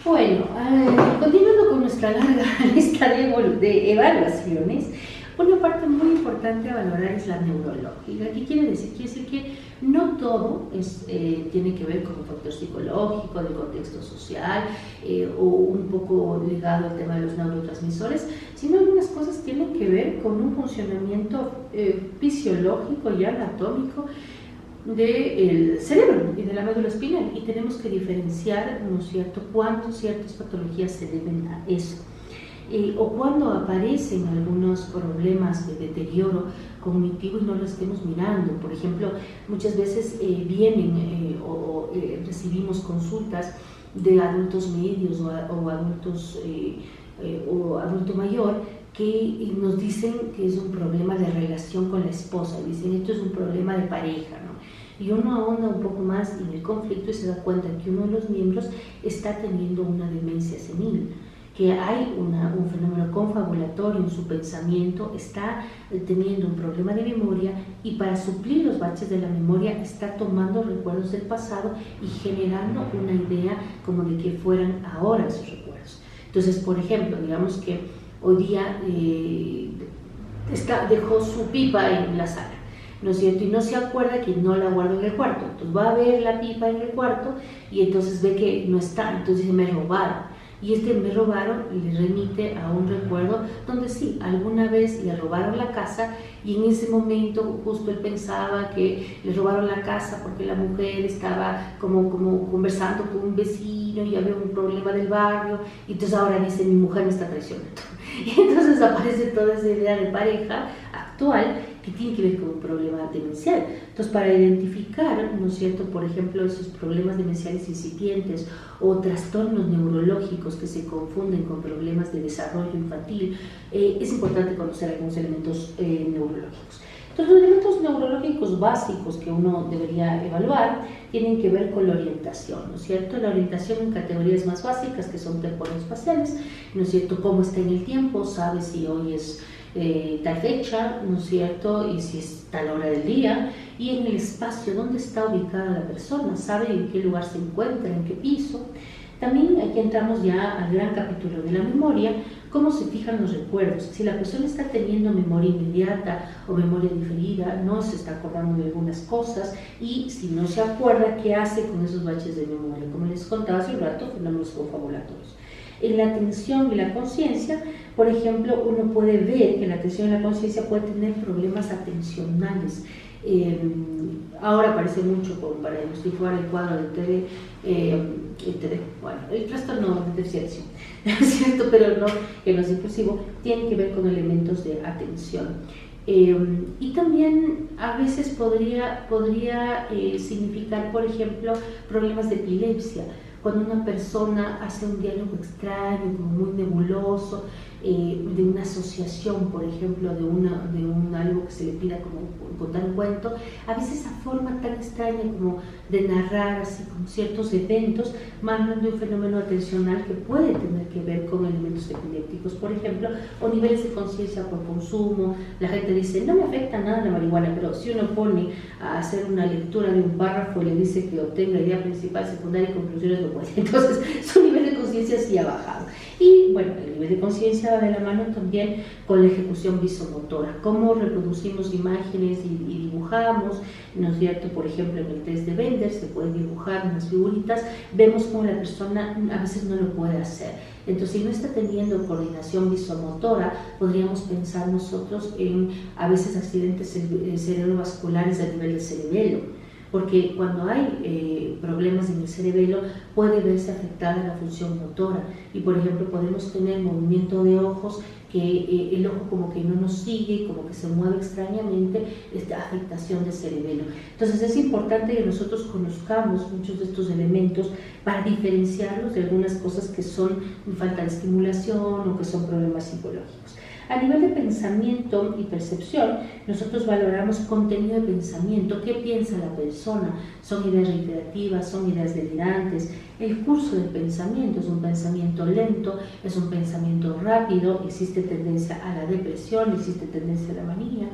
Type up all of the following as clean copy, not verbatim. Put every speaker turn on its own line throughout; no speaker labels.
Bueno, continuando con nuestra larga lista de evaluaciones, una parte muy importante a valorar es la neurológica. ¿Qué quiere decir? Quiere decir que no todo tiene que ver con un factor psicológico, del contexto social o un poco ligado al tema de los neurotransmisores, sino algunas cosas tienen que ver con un funcionamiento fisiológico y anatómico del cerebro y de la médula espinal, y tenemos que diferenciar, ¿no es cierto?, cuánto ciertas patologías se deben a eso, o cuando aparecen algunos problemas de deterioro cognitivo y no lo estemos mirando. Por ejemplo, muchas veces recibimos consultas de adultos medios o adultos o adulto mayor que nos dicen que es un problema de relación con la esposa, dicen esto es un problema de pareja, ¿no? Y uno ahonda un poco más en el conflicto y se da cuenta que uno de los miembros está teniendo una demencia senil, que hay un fenómeno confabulatorio en su pensamiento, está teniendo un problema de memoria y para suplir los baches de la memoria está tomando recuerdos del pasado y generando una idea como de que fueran ahora esos recuerdos. Entonces, por ejemplo, digamos que hoy día dejó su pipa en la sala, ¿no es cierto? Y no se acuerda que no la guardó en el cuarto. Entonces va a ver la pipa en el cuarto y entonces ve que no está, entonces dice, me robaron. Y me robaron le remite a un recuerdo donde sí, alguna vez le robaron la casa y en ese momento justo él pensaba que le robaron la casa porque la mujer estaba como conversando con un vecino y había un problema del barrio, y entonces ahora dice, mi mujer me está traicionando. Y entonces aparece toda esa idea de pareja actual que tiene que ver con un problema demencial. Entonces, para identificar, ¿no es cierto?, por ejemplo, esos problemas demenciales incipientes o trastornos neurológicos que se confunden con problemas de desarrollo infantil, es importante conocer algunos elementos neurológicos. Entonces, los elementos neurológicos básicos que uno debería evaluar tienen que ver con la orientación, ¿no es cierto? La orientación en categorías más básicas que son temporospaciales, ¿no es cierto? Cómo está en el tiempo, sabe si hoy es tal fecha, ¿no es cierto?, y si es tal hora del día, y en el espacio, dónde está ubicada la persona, sabe en qué lugar se encuentra, en qué piso. También aquí entramos ya al gran capítulo de la memoria, cómo se fijan los recuerdos, si la persona está teniendo memoria inmediata o memoria diferida, no se está acordando de algunas cosas, y si no se acuerda, ¿qué hace con esos baches de memoria? Como les contaba hace un rato, fenómenos confabulatorios. En la atención y la conciencia, por ejemplo, uno puede ver que la atención y la conciencia puede tener problemas atencionales. Ahora aparece mucho como para diagnosticar el cuadro de TD, bueno, el trastorno de déficit de atención, ¿cierto? Pero no, que no es impulsivo, tiene que ver con elementos de atención. Y también a veces podría significar, por ejemplo, problemas de epilepsia. Cuando una persona hace un diálogo extraño, como muy nebuloso, de una asociación, por ejemplo, de algo que se le pida como contar un cuento, a veces esa forma tan extraña como de narrar así como ciertos eventos mandan de un fenómeno atencional que puede tener que ver con elementos epilépticos, por ejemplo, o niveles de conciencia por consumo. La gente dice, no me afecta nada la marihuana, pero si uno pone a hacer una lectura de un párrafo y le dice que obtenga idea principal, secundaria y conclusiones, no puede. Entonces, su nivel de conciencia sí ha bajado. Y bueno, el nivel de conciencia va de la mano también con la ejecución visomotora, cómo reproducimos imágenes y dibujamos, ¿no es cierto? Por ejemplo, en el test de Bender se pueden dibujar unas figuritas, vemos cómo la persona a veces no lo puede hacer. Entonces, si no está teniendo coordinación visomotora, podríamos pensar nosotros en a veces accidentes cerebrovasculares a nivel del cerebelo, porque cuando hay problemas en el cerebelo puede verse afectada la función motora y, por ejemplo, podemos tener movimiento de ojos que el ojo como que no nos sigue, como que se mueve extrañamente, esta afectación del cerebelo. Entonces es importante que nosotros conozcamos muchos de estos elementos para diferenciarlos de algunas cosas que son falta de estimulación o que son problemas psicológicos. A nivel de pensamiento y percepción, nosotros valoramos contenido de pensamiento, qué piensa la persona, son ideas reiterativas, son ideas delirantes. El curso del pensamiento es un pensamiento lento, es un pensamiento rápido, existe tendencia a la depresión, existe tendencia a la manía.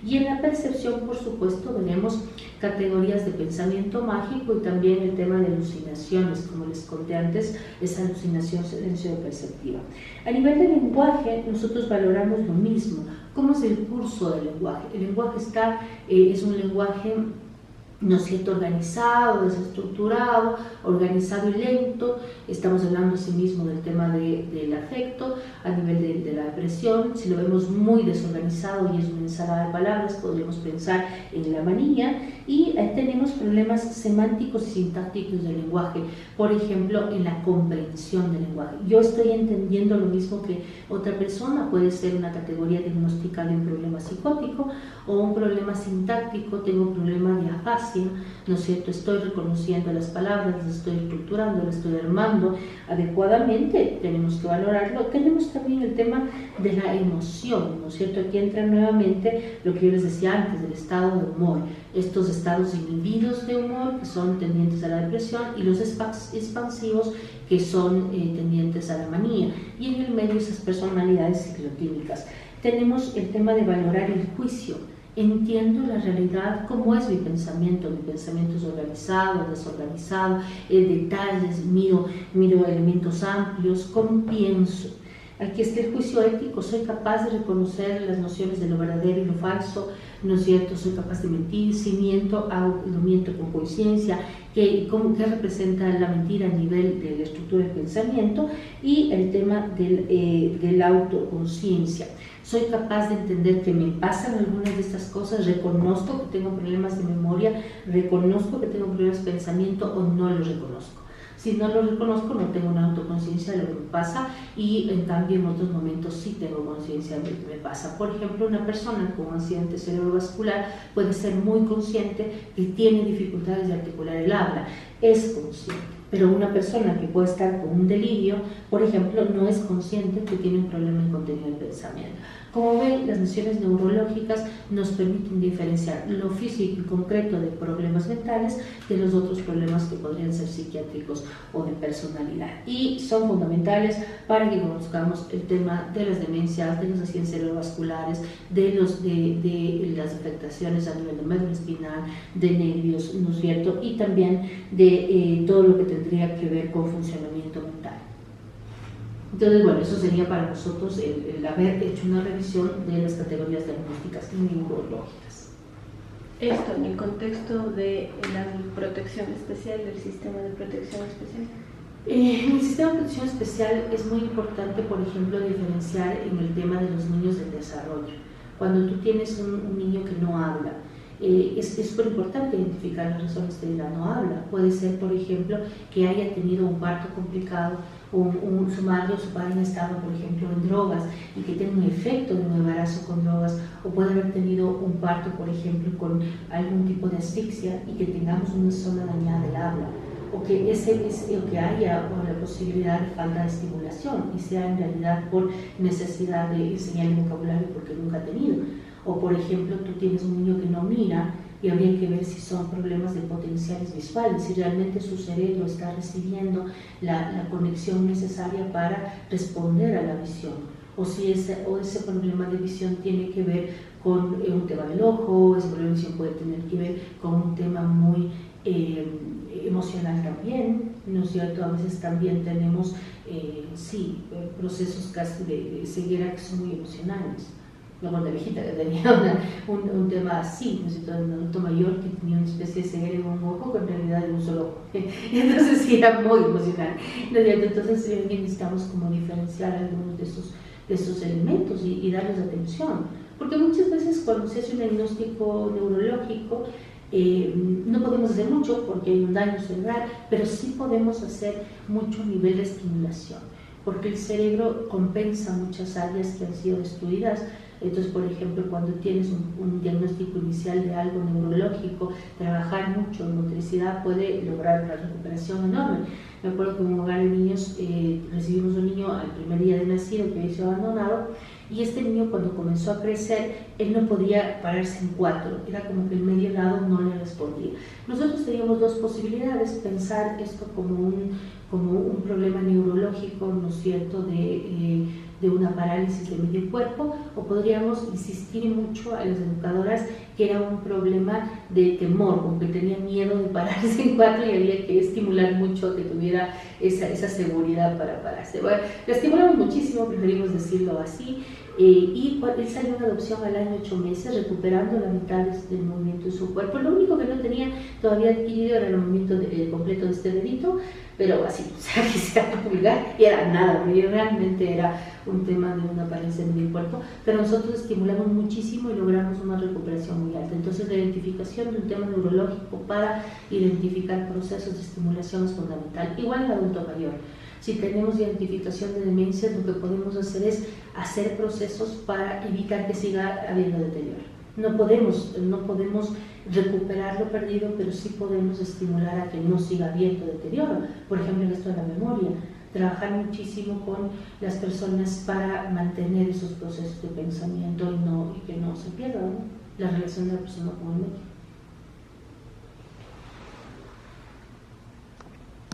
Y en la percepción, por supuesto, veremos categorías de pensamiento mágico y también el tema de alucinaciones, como les conté antes, esa alucinación silencio-perceptiva. A nivel del lenguaje, nosotros valoramos lo mismo. ¿Cómo es el curso del lenguaje? El lenguaje es un lenguaje, ¿no es cierto?, organizado, desestructurado, organizado y lento. Estamos hablando asimismo del tema del afecto, a nivel de la depresión. Si lo vemos muy desorganizado y es una ensalada de palabras, podríamos pensar en la manía. Y tenemos problemas semánticos y sintácticos del lenguaje, por ejemplo, en la comprensión del lenguaje. Yo estoy entendiendo lo mismo que otra persona, puede ser una categoría diagnóstica de un problema psicótico o un problema sintáctico, tengo un problema de afasia, ¿no es cierto? Estoy reconociendo las palabras, las estoy estructurando, las estoy armando adecuadamente, tenemos que valorarlo. Tenemos también el tema de la emoción, ¿no es cierto? Aquí entra nuevamente lo que yo les decía antes, del estado de humor, estos estados inhibidos de humor que son tendientes a la depresión y los expansivos que son tendientes a la manía, y en el medio esas personalidades ciclotímicas. Tenemos el tema de valorar el juicio. Entiendo la realidad, cómo es mi pensamiento es organizado, desorganizado, detalles, miro elementos amplios, cómo pienso. Aquí está el juicio ético, soy capaz de reconocer las nociones de lo verdadero y lo falso, ¿no es cierto? Soy capaz de mentir, si miento, lo miento con conciencia, ¿qué representa la mentira a nivel de la estructura del pensamiento? Y el tema de la autoconciencia. Soy capaz de entender que me pasan algunas de estas cosas, reconozco que tengo problemas de memoria, reconozco que tengo problemas de pensamiento o no los reconozco. Si no lo reconozco, no tengo una autoconciencia de lo que me pasa, y en cambio en otros momentos sí tengo conciencia de lo que me pasa. Por ejemplo, una persona con un accidente cerebrovascular puede ser muy consciente que tiene dificultades de articular el habla, es consciente. Pero una persona que puede estar con un delirio, por ejemplo, no es consciente que tiene un problema en contenido del pensamiento. Como ven, las nociones neurológicas nos permiten diferenciar lo físico y concreto de problemas mentales de los otros problemas que podrían ser psiquiátricos o de personalidad. Y son fundamentales para que conozcamos el tema de las demencias, de los accidentes cerebrovasculares, de las afectaciones a nivel de médula espinal, de nervios, ¿no es cierto? Y también de todo lo que tendría que ver con funcionamiento mental. Entonces, bueno, eso sería para nosotros el haber hecho una revisión de las categorías diagnósticas y neurológicas.
Esto en el contexto de la protección especial, del sistema de protección especial.
En el sistema de protección especial es muy importante, por ejemplo, diferenciar en el tema de los niños del desarrollo. Cuando tú tienes un niño que no habla, es súper importante identificar las razones de la no habla. Puede ser, por ejemplo, que haya tenido un parto complicado, su madre o su padre han estado, por ejemplo, en drogas y que tenga un efecto de un embarazo con drogas, o puede haber tenido un parto, por ejemplo, con algún tipo de asfixia y que tengamos una zona dañada del habla, o que haya la posibilidad de falta de estimulación y sea en realidad por necesidad de enseñar el vocabulario porque nunca ha tenido. O por ejemplo, tú tienes un niño que no mira y habría que ver si son problemas de potenciales visuales, si realmente su cerebro está recibiendo la conexión necesaria para responder a la visión, o si ese problema de visión tiene que ver con un tema del ojo, ese problema de visión puede tener que ver con un tema muy emocional también, ¿no es cierto? A veces también tenemos, procesos casi de ceguera que son muy emocionales. Luego de viejita que tenía un tema así, ¿no es cierto? Un adulto mayor que tenía una especie de ceguera en un ojo, que en realidad era un solo ojo. Entonces sí, era muy emocional, ¿no es cierto? Entonces necesitamos como diferenciar algunos de esos elementos y darles atención. Porque muchas veces cuando se hace un diagnóstico neurológico, no podemos hacer mucho porque hay un daño cerebral, pero sí podemos hacer mucho nivel de estimulación, porque el cerebro compensa muchas áreas que han sido destruidas. Entonces, por ejemplo, cuando tienes un diagnóstico inicial de algo neurológico, trabajar mucho en motricidad puede lograr una recuperación enorme. Me acuerdo que en un hogar de niños recibimos un niño al primer día de nacido que había sido abandonado, y este niño, cuando comenzó a crecer, él no podía pararse en cuatro, era como que el medio lado no le respondía. Nosotros teníamos dos posibilidades: pensar esto como un problema neurológico, ¿no es cierto?, de de una parálisis de medio cuerpo, o podríamos insistir mucho a las educadoras que era un problema de temor, como que tenían miedo de pararse en cuatro y había que estimular mucho que tuviera esa seguridad para pararse. Bueno, la estimulamos muchísimo, preferimos decirlo así, y él salió en adopción al año 8 meses, recuperando la mitad del movimiento de su cuerpo. Lo único que no tenía todavía adquirido era el movimiento completo de este dedito, pero así, o sea, quisiera pulgar y era nada, porque realmente era un tema de una parálisis de medio cuerpo, pero nosotros estimulamos muchísimo y logramos una recuperación muy alta. Entonces la identificación de un tema neurológico para identificar procesos de estimulación es fundamental. Igual en el adulto mayor. Si tenemos identificación de demencias, lo que podemos hacer es hacer procesos para evitar que siga habiendo deterioro. No podemos recuperar lo perdido, pero sí podemos estimular a que no siga habiendo deterioro. Por ejemplo, en esto de la memoria, trabajar muchísimo con las personas para mantener esos procesos de pensamiento y que no se pierdan, ¿no? La relación de la persona con el medio.